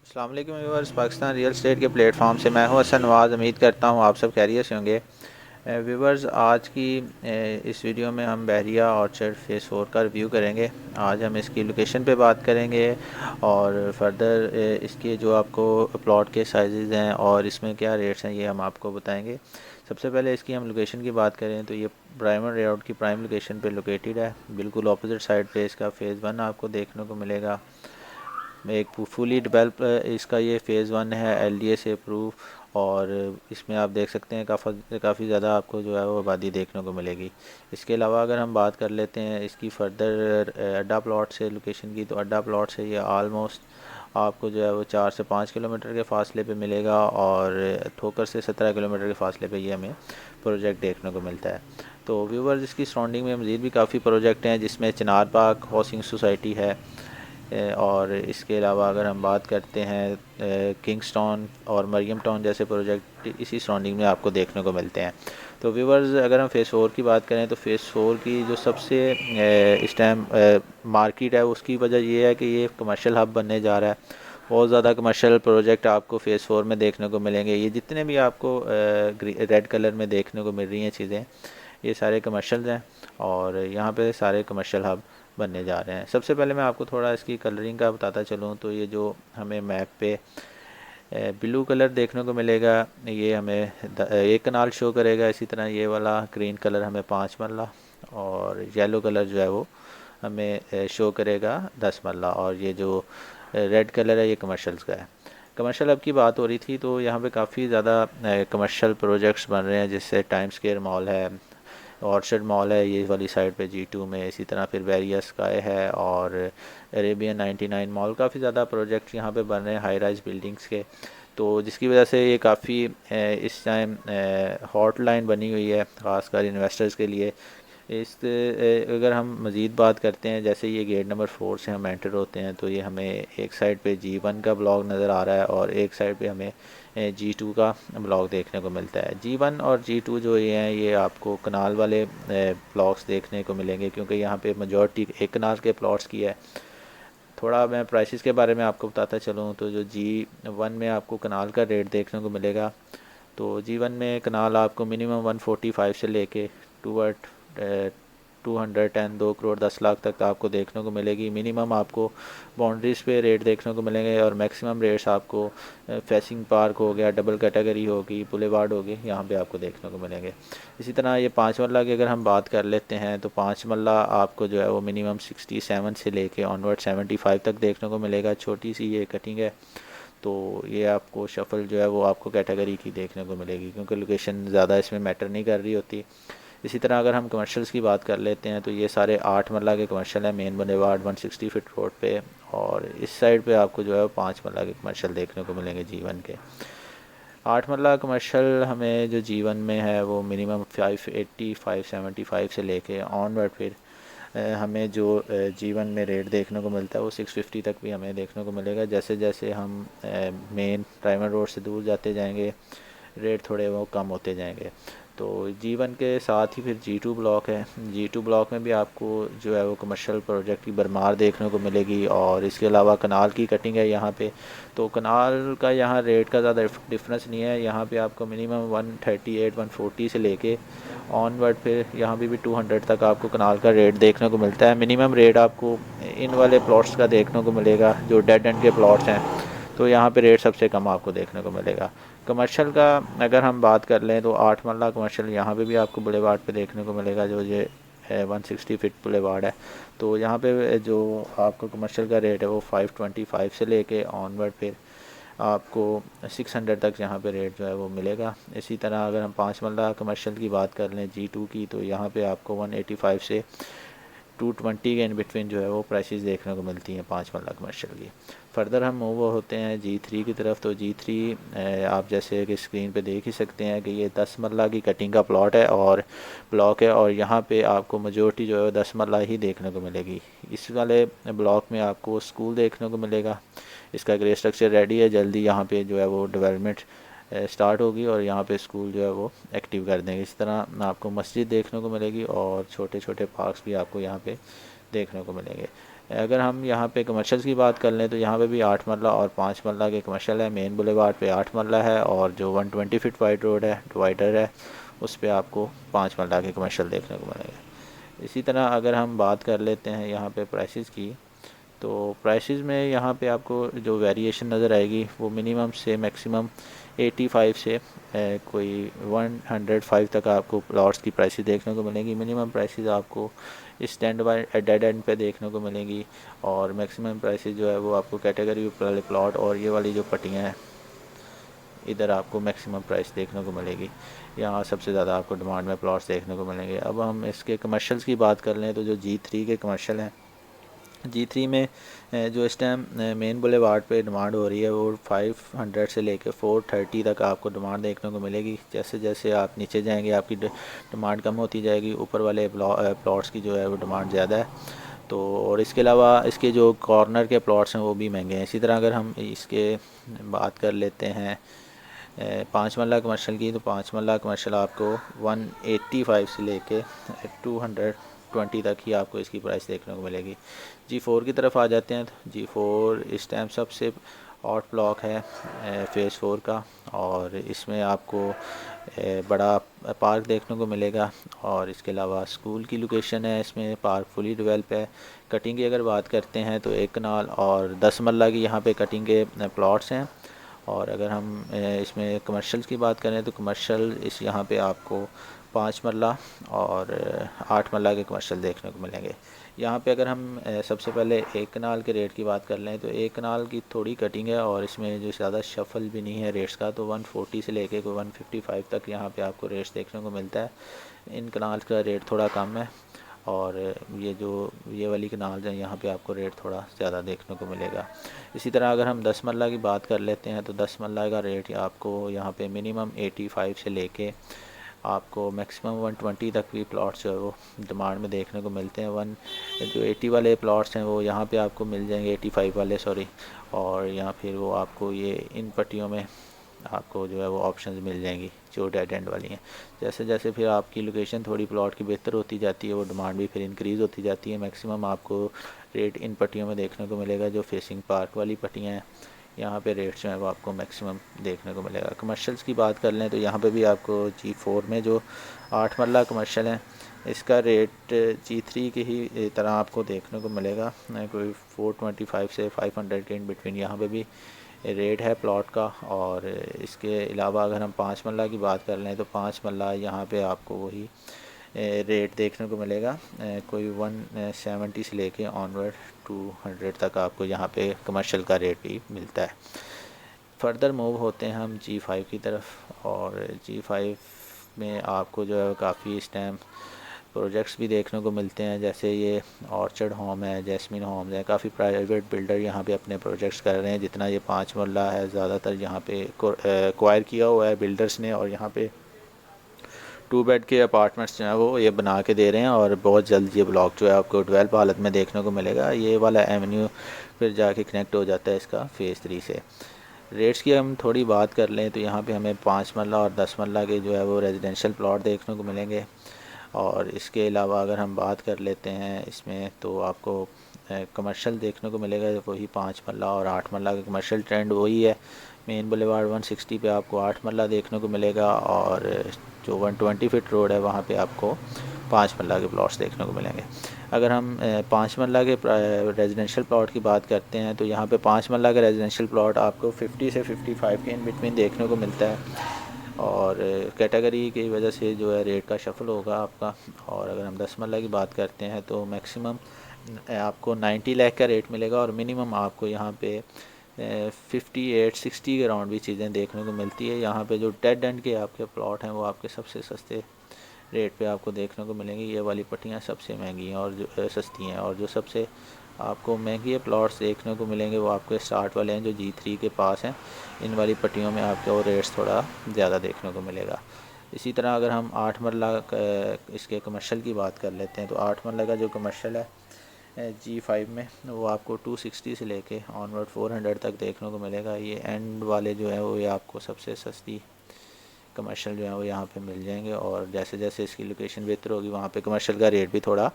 अस्सलाम वालेकुम viewers, Pakistan real estate के प्लेटफॉर्म से मैं हूं हसन नवाज़। उम्मीद करता हूं आप सब खैरियत से होंगे। व्यूअर्स, आज की इस वीडियो में हम बहरिया ऑर्चर्ड फेज़ 4 का रिव्यू करेंगे। आज हम इसकी लोकेशन पे बात करेंगे और फर्दर इसके जो आपको प्लॉट के साइज़ हैं और इसमें क्या रेट्स हैं ये हम आपको बताएंगे। सबसे पहले इसकी हम लोकेशन की बात करें तो ये डायमंड रोड की प्राइम लोकेशन पे लोकेटेड है। बिल्कुल अपोजिट साइड पे इसका फ़ेज़ 1 आपको देखने को मिलेगा। एक फुली डेवलप इसका ये फ़ेज़ 1 है, एलडीए से अप्रूव। और इसमें आप देख सकते हैं काफ़ी ज़्यादा आपको जो है वो आबादी देखने को मिलेगी। इसके अलावा अगर हम बात कर लेते हैं इसकी फ़र्दर अड्डा प्लॉट से लोकेशन की, तो अड्डा प्लॉट से ये आलमोस्ट आपको जो है वो 4 से 5 किलोमीटर के फ़ासले पे मिलेगा और ठोकर से 17 किलोमीटर के फ़ासले पे ये हमें प्रोजेक्ट देखने को मिलता है। तो व्यूवर्स, इसकी सराउंडिंग में मज़ीद भी काफ़ी प्रोजेक्ट हैं जिसमें चिनार पार्क हाउसिंग सोसाइटी है। और इसके अलावा अगर हम बात करते हैं किंग्स्टन और मरियम टाउन जैसे प्रोजेक्ट इसी सराउंडिंग में आपको देखने को मिलते हैं। तो व्यूवर्स, अगर हम फ़ेज़ 4 की बात करें तो फ़ेज़ 4 की जो सबसे इस टाइम मार्केट है उसकी वजह ये है कि ये कमर्शियल हब बनने जा रहा है। बहुत ज़्यादा कमर्शियल प्रोजेक्ट आपको फ़ेज़ 4 में देखने को मिलेंगे। ये जितने भी आपको रेड कलर में देखने को मिल रही हैं चीज़ें, ये सारे कमर्शियल हैं और यहाँ पे सारे कमर्शियल हब बनने जा रहे हैं। सबसे पहले मैं आपको थोड़ा इसकी कलरिंग का बताता चलूँ तो ये जो हमें मैप पे ब्लू कलर देखने को मिलेगा, ये हमें एक कनाल शो करेगा। इसी तरह ये वाला ग्रीन कलर हमें 5 मरला और येलो कलर जो है वो हमें शो करेगा 10 मरला। और ये जो रेड कलर है ये कमर्शल्स का है। कमर्शियल हब की बात हो रही थी तो यहाँ पे काफ़ी ज़्यादा कमर्शियल प्रोजेक्ट्स बन रहे हैं, जिससे टाइम स्क्वायर मॉल है, ऑर्चर्ड मॉल है ये वाली साइड पे G2 में। इसी तरह फिर वेरिया स्काई है और अरेबियन 99 मॉल। काफ़ी ज़्यादा प्रोजेक्ट यहाँ पे बन रहे हैं हाई राइज बिल्डिंग्स के, तो जिसकी वजह से ये काफ़ी इस टाइम हॉट लाइन बनी हुई है ख़ासकर इन्वेस्टर्स के लिए। अगर हम मज़ीद बात करते हैं, जैसे ये गेट नंबर 4 से हम एंटर होते हैं तो ये हमें एक साइड पे G1 का ब्लॉक नज़र आ रहा है और एक साइड पे हमें G2 का ब्लॉक देखने को मिलता है। G1 और G2 जो ये हैं ये आपको कनाल वाले ब्लॉक्स देखने को मिलेंगे, क्योंकि यहाँ पे मेजॉरिटी एक कनाल के प्लॉट्स की है। थोड़ा मैं प्राइसेस के बारे में आपको बताता चलूँ तो जो G1 में आपको कनाल का रेट देखने को मिलेगा, तो G1 में कनाल आपको मिनिमम 145 से लेके टूवर्ड 210 2 करोड़ 10 लाख तक आपको देखने को मिलेगी। मिनिमम आपको बाउंड्रीज़ पे रेट देखने को मिलेंगे और मैक्सिमम रेट्स आपको फेसिंग पार्क हो गया, डबल कैटेगरी होगी, बुलेवार्ड होगी, यहाँ पे आपको देखने को मिलेंगे। इसी तरह ये 5 मरला की अगर हम बात कर लेते हैं तो 5 मरला आपको जो है वो मिनिमम 67 से लेके ऑनवर्ड 75 तक देखने को मिलेगा। छोटी सी ये कटिंग है, तो ये आपको शफल जो है वो आपको कैटेगरी की देखने को मिलेगी, क्योंकि लोकेशन ज़्यादा इसमें मैटर नहीं कर रही होती। इसी तरह अगर हम कमर्शियल्स की बात कर लेते हैं तो ये सारे 8 मरला के कमर्शियल हैं मेन बुलेवार्ड 160 फीट रोड पे। और इस साइड पे आपको जो है 5 मरला के कमर्शियल देखने को मिलेंगे G1 के। 8 मरला कमर्शियल हमें जो G1 में है वो मिनिमम 580 575 से लेके ऑनवर्ड फिर हमें जो G1 में रेट देखने को मिलता है वो 650 तक भी हमें देखने को मिलेगा। जैसे जैसे हम मेन डायमंड रोड से दूर जाते जाएंगे रेट थोड़े वो कम होते जाएंगे। तो G1 के साथ ही फिर G2 ब्लॉक है। G2 ब्लॉक में भी आपको जो है वो कमर्शियल प्रोजेक्ट की भरमार देखने को मिलेगी और इसके अलावा कनाल की कटिंग है यहाँ पे। तो कनाल का यहाँ रेट का ज़्यादा डिफरेंस नहीं है। यहाँ पे आपको मिनिमम 138 140 से लेके ऑनवर्ड फिर यहाँ पे भी 200 तक आपको कनाल का रेट देखने को मिलता है। मिनिमम रेट आपको इन वाले प्लॉट्स का देखने को मिलेगा जो डेड एंड के प्लॉट्स हैं, तो यहाँ पे रेट सबसे कम आपको देखने को मिलेगा। कमर्शियल का अगर हम बात कर लें तो 8 मरला कमर्शियल यहाँ पे भी आपको बुलेवार्ड पे देखने को मिलेगा, जो ये 160 फीट बुलेवार्ड है। तो यहाँ पे जो आपको कमर्शियल का रेट है वो 525 से लेके ऑनवर्ड फिर आपको 600 तक यहाँ पे रेट जो है वो मिलेगा। इसी तरह अगर हम 5 मरला कमर्शियल की बात कर लें G2 की, तो यहाँ पे आपको 185 से 220 के इन बिटवीन जो है वो प्राइसेस देखने को मिलती हैं 5 मरला कमर्शियल की। फर्दर हम मूव होते हैं G3 की तरफ। तो G3 आप जैसे कि स्क्रीन पे देख ही सकते हैं कि ये 10 मरला की कटिंग का प्लॉट है और ब्लॉक है, और यहाँ पे आपको मेजोरिटी जो है 10 मरला ही देखने को मिलेगी। इस वाले ब्लॉक में आपको स्कूल देखने को मिलेगा। इसका ग्रे स्ट्रक्चर रेडी है, जल्दी यहाँ पे जो है वो डेवलपमेंट स्टार्ट होगी और यहाँ पे स्कूल जो है वो एक्टिव कर देंगे। इस तरह आपको मस्जिद देखने को मिलेगी और छोटे छोटे पार्क्स भी आपको यहाँ पे देखने को मिलेंगे। अगर हम यहाँ पे कमर्शल्स की बात कर लें तो यहाँ पे भी 8 मरला और 5 मरला के कमर्शल है। मेन बुलेवार्ड पे 8 मरला है और जो 120 फीट वाइड रोड है, डिवाइडर है, उस पे आपको 5 मरला के कमर्शल देखने को मिलेंगे। इसी तरह अगर हम बात कर लेते हैं यहाँ पे प्राइसेस की, तो प्राइसेस में यहाँ पे आपको जो वेरिएशन नज़र आएगी वो मिनिमम से मैक्सिमम 85 से कोई 105 तक आपको प्लॉट्स की प्राइसेस देखने को मिलेंगी। मिनिमम प्राइसेस आपको स्टैंड बाय डेड एंड पे देखने को मिलेंगी और मैक्सिमम प्राइसेस जो है वो आपको कैटेगरी वाले प्लॉट और ये वाली जो पट्टियाँ हैं इधर आपको मैक्सिमम प्राइस देखने को मिलेगी। यहाँ सबसे ज़्यादा आपको डिमांड में प्लॉट्स देखने को मिलेंगे। अब हम इसके कमर्शल्स की बात कर लें तो जो G3 के कमर्शल हैं, G3 में जो इस टाइम मेन बुलेवार्ड पे डिमांड हो रही है वो 500 से लेकर 430 तक आपको डिमांड देखने को मिलेगी। जैसे जैसे आप नीचे जाएंगे आपकी डिमांड कम होती जाएगी, ऊपर वाले प्लॉट्स की जो है वो डिमांड ज़्यादा है। तो और इसके अलावा इसके जो कॉर्नर के प्लॉट्स हैं वो भी महंगे हैं। इसी तरह अगर हम इसके बात कर लेते हैं 5 मरला कमर्शल की, तो 5 मरला कमर्शल आपको 185 से लेके 220 तक ही आपको इसकी प्राइस देखने को मिलेगी। G4 की तरफ आ जाते हैं तो G4 इस टाइम सबसे हॉट ब्लॉक है फेज़ 4 का और इसमें आपको बड़ा पार्क देखने को मिलेगा और इसके अलावा स्कूल की लोकेशन है। इसमें पार्क फुली डेवलप है। कटिंग की अगर बात करते हैं तो 1 कनाल और 10 मरला की यहाँ पे कटिंग के प्लॉट्स हैं। और अगर हम इसमें कमर्शल्स की बात करें तो कमर्शल इस यहाँ पे आपको 5 मरला और 8 मरला के कमर्शल देखने को मिलेंगे। यहाँ पे अगर हम सबसे पहले 1 कनाल के रेट की बात कर लें तो 1 कनाल की थोड़ी कटिंग है और इसमें जो ज़्यादा शफल भी नहीं है रेट्स का, तो 140 से लेके कोई 155 तक यहाँ पे आपको रेट्स देखने को मिलता है। इन कनाल का रेट थोड़ा कम है और ये वाली कनाल है यहाँ पे आपको रेट थोड़ा ज़्यादा देखने को मिलेगा। इसी तरह अगर हम 10 मरला की बात कर लेते हैं तो 10 मरला का रेट आपको यहाँ पे मिनिमम 85 से लेके आपको मैक्सिमम 120 तक भी प्लॉट्स जो है वो डिमांड में देखने को मिलते हैं। जो 80 वाले प्लॉट्स हैं वो यहाँ पे आपको मिल जाएंगे, 85 वाले सॉरी, और यहाँ फिर वो आपको ये इन पट्टियों में आपको जो है वो ऑप्शंस मिल जाएंगी जो डेड एंड वाली हैं। जैसे जैसे फिर आपकी लोकेशन थोड़ी प्लॉट की बेहतर होती जाती है वो डिमांड भी फिर इंक्रीज़ होती जाती है। मैक्सिमम आपको रेट इन पट्टियों में देखने को मिलेगा। जो फेसिंग पार्क वाली पट्टियाँ हैं यहाँ पे रेट्स जो है वो आपको मैक्सिमम देखने को मिलेगा। कमर्शल्स की बात कर लें तो यहाँ पे भी आपको G4 में जो 8 मरला कमर्शल है इसका रेट G3 की ही तरह आपको देखने को मिलेगा। कोई 425 से 500 के इन बिटवीन यहाँ पे भी रेट है प्लॉट का। और इसके अलावा अगर हम 5 मरला की बात कर लें तो 5 मरला यहाँ पे आपको वही रेट देखने को मिलेगा। कोई 170 से लेके ऑनवर्ड 200 तक आपको यहाँ पे कमर्शियल का रेट भी मिलता है। फर्दर मूव होते हैं हम G5 की तरफ और G5 में आपको जो है काफ़ी इस टाइम प्रोजेक्ट्स भी देखने को मिलते हैं। जैसे ये ऑर्चर्ड होम है, जैस्मिन होम्स है, काफ़ी प्राइवेट बिल्डर यहाँ पे अपने प्रोजेक्ट्स कर रहे हैं। जितना ये 5 मरला है ज़्यादातर यहाँ पे एक्वायर किया हुआ है बिल्डर्स ने और यहाँ पे 2 बेड के अपार्टमेंट्स जो हैं वो ये बना के दे रहे हैं और बहुत जल्द ये ब्लॉक जो है आपको डेवलप हालत में देखने को मिलेगा। ये वाला एवेन्यू फिर जाके कनेक्ट हो जाता है इसका फेज़ 3 से। रेट्स की हम थोड़ी बात कर लें तो यहाँ पे हमें 5 मरला और 10 मरला के जो है वो रेजिडेंशियल प्लॉट देखने को मिलेंगे। और इसके अलावा अगर हम बात कर लेते हैं इसमें तो आपको कमर्शियल देखने को मिलेगा वही 5 मरला और 8 मरला का कमर्शियल ट्रेंड वही है। मेन बुलेवार्ड 160 पे आपको 8 मरला देखने को मिलेगा और जो 120 फीट रोड है वहाँ पे आपको 5 मरला के प्लॉट्स देखने को मिलेंगे। अगर हम 5 मरला के रेजिडेंशियल प्लॉट की बात करते हैं तो यहाँ पे 5 मरला का रेजिडेंशियल प्लॉट आपको 50 से 55 के इन बिटवीन देखने को मिलता है और कैटेगरी की वजह से जो है रेट का शफल होगा आपका। और अगर हम 10 मरला की बात करते हैं तो मैक्सिमम आपको 90 लाख का रेट मिलेगा और मिनिमम आपको यहाँ पे 58-60 के राउंड भी चीज़ें देखने को मिलती है। यहाँ पे जो डेड एंड के आपके प्लॉट हैं वो आपके सबसे सस्ते रेट पे आपको देखने को मिलेंगी। ये वाली पट्टियाँ सबसे महंगी हैं और जो सस्ती हैं और जो सबसे आपको महंगे प्लॉट्स देखने को मिलेंगे वो आपके स्टार्ट वाले हैं जो G3 के पास हैं। इन वाली पट्टियों में आपको रेट्स थोड़ा ज़्यादा देखने को मिलेगा। इसी तरह अगर हम 8 मरला इसके कमर्शियल की बात कर लेते हैं तो 8 मरला का जो कमर्शियल है G5 में वो आपको 260 से लेके ऑनवर्ड 400 तक देखने को मिलेगा। ये एंड वाले जो है वो ये आपको सबसे सस्ती कमर्शियल जो है वो यहाँ पे मिल जाएंगे। और जैसे जैसे इसकी लोकेशन बेहतर होगी वहाँ पे कमर्शियल का रेट भी थोड़ा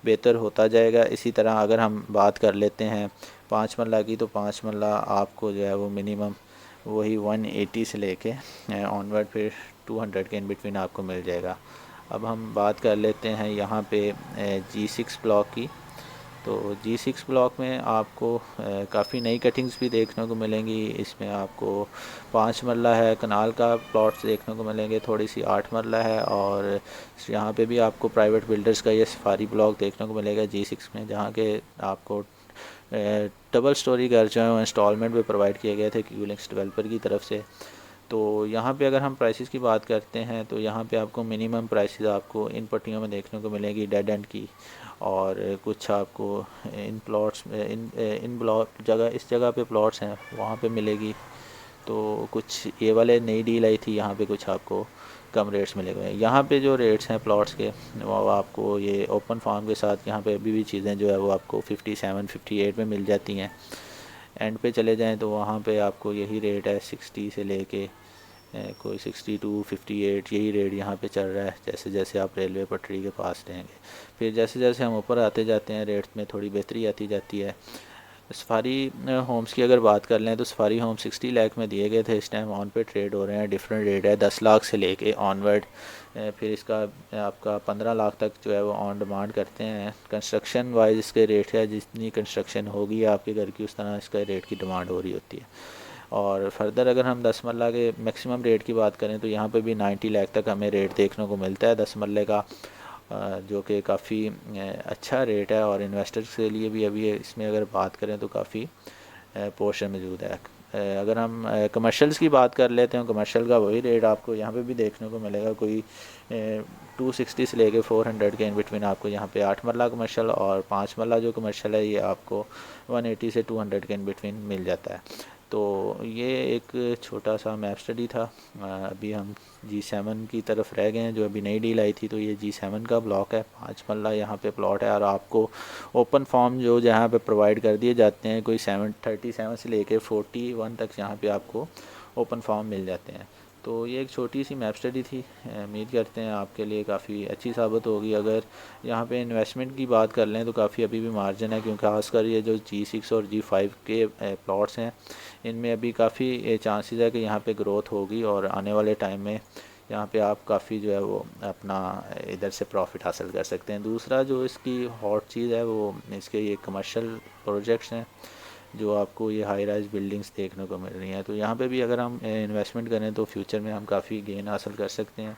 बेहतर होता जाएगा। इसी तरह अगर हम बात कर लेते हैं 5 मरला की, तो 5 मरला आपको जो है वो मिनिमम वही 180 से लेके ऑनवर्ड फिर 200 के इन बिटवीन आपको मिल जाएगा। अब हम बात कर लेते हैं यहाँ पे G6 ब्लॉक की। तो G6 ब्लॉक में आपको काफ़ी नई कटिंग्स भी देखने को मिलेंगी। इसमें आपको 5 मरला है, कनाल का प्लॉट्स देखने को मिलेंगे, थोड़ी सी 8 मरला है, और यहाँ पे भी आपको प्राइवेट बिल्डर्स का ये सफारी ब्लॉक देखने को मिलेगा G6 में, जहाँ के आपको डबल स्टोरी घर जो है वो इंस्टॉलमेंट पे प्रोवाइड किए गए थे क्यूलिंक्स डेवलपर की तरफ से। तो यहाँ पे अगर हम प्राइसेस की बात करते हैं तो यहाँ पे आपको मिनिमम प्राइसेस आपको इन पट्टियों में देखने को मिलेगी डेड एंड की, और कुछ आपको इन प्लॉट्स इन ब्लॉक जगह इस जगह पे प्लॉट्स हैं वहाँ पे मिलेगी। तो कुछ ये वाले नई डील आई थी, यहाँ पे कुछ आपको कम रेट्स मिलेंगे। यहाँ पे जो रेट्स हैं प्लॉट्स के वो आपको ये ओपन फार्म के साथ यहाँ पे अभी भी चीज़ें जो है वो आपको 57 58 में मिल जाती हैं। एंड पे चले जाएं तो वहाँ पे आपको यही रेट है 60 से लेके कोई 62 58 यही रेट यहाँ पे चल रहा है जैसे जैसे आप रेलवे पटरी के पास रहेंगे। फिर जैसे जैसे हम ऊपर आते जाते हैं रेट में थोड़ी बेहतरी आती जाती है। सफारी होम्स की अगर बात कर लें तो सफारी होम 60 लाख में दिए गए थे, इस टाइम ऑन पे ट्रेड हो रहे हैं। डिफरेंट रेट है 10 लाख से लेके ऑनवर्ड, फिर इसका आपका 15 लाख तक जो है वो ऑन डिमांड करते हैं। कंस्ट्रक्शन वाइज इसके रेट है, जितनी कंस्ट्रक्शन होगी आपके घर की उस तरह इसका रेट की डिमांड हो रही होती है। और फर्दर अगर हम 10 मरला के मैक्सिमम रेट की बात करें तो यहाँ पे भी 90 लाख तक हमें रेट देखने को मिलता है 10 मरले का, जो कि काफ़ी अच्छा रेट है। और इन्वेस्टर्स के लिए भी अभी इसमें अगर बात करें तो काफ़ी पोर्शन मौजूद है। अगर हम कमर्शियल्स की बात कर लेते हैं, कमर्शियल का वही रेट आपको यहाँ पे भी देखने को मिलेगा, कोई 260 से लेके 400 के इन बिटवीन आपको यहाँ पे 8 मरला कमर्शियल, और 5 मरला जो कमर्शियल है ये आपको 180 से 200 के इन बिटवीन मिल जाता है। तो ये एक छोटा सा मैप स्टडी था। अभी हम G7 की तरफ रह गए हैं जो अभी नई डील आई थी। तो ये G7 का ब्लॉक है, 5 मरला यहाँ पे प्लॉट है, और आपको ओपन फॉर्म जो जहाँ पे प्रोवाइड कर दिए जाते हैं कोई 37 से लेके 41 तक यहाँ पे आपको ओपन फॉर्म मिल जाते हैं। तो ये एक छोटी सी मैप स्टडी थी, उम्मीद करते हैं आपके लिए काफ़ी अच्छी साबित होगी। अगर यहाँ पे इन्वेस्टमेंट की बात कर लें तो काफ़ी अभी भी मार्जिन है, क्योंकि खासकर ये जो G6 और G5 के प्लॉट्स हैं इनमें अभी काफ़ी चांसेस है कि यहाँ पे ग्रोथ होगी, और आने वाले टाइम में यहाँ पे आप काफ़ी जो है वो अपना इधर से प्रॉफिट हासिल कर सकते हैं। दूसरा जो इसकी हॉट चीज़ है वो इसके ये कमर्शियल प्रोजेक्ट्स हैं जो आपको ये हाई राइज बिल्डिंग्स देखने को मिल रही हैं। तो यहाँ पे भी अगर हम इन्वेस्टमेंट करें तो फ्यूचर में हम काफ़ी गेन हासिल कर सकते हैं।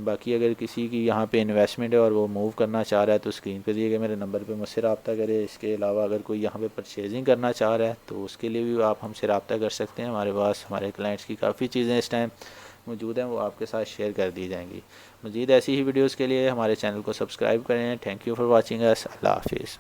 बाकी अगर किसी की यहाँ पे इन्वेस्टमेंट है और वो मूव करना चाह रहा है तो स्क्रीन पे दिए गए मेरे नंबर पे मुझसे रब्ता करें। इसके अलावा अगर कोई यहाँ पे परचेजिंग करना चाह रहा है तो उसके लिए भी आप हमसे रब्ता कर सकते हैं। हमारे पास हमारे क्लाइंट्स की काफ़ी चीज़ें इस टाइम मौजूद हैं, वो आपके साथ शेयर कर दी जाएंगी। मज़ीद ऐसी ही वीडियोज़ के लिए हमारे चैनल को सब्सक्राइब करें। Thank you for watching us. Allah हाफिज़।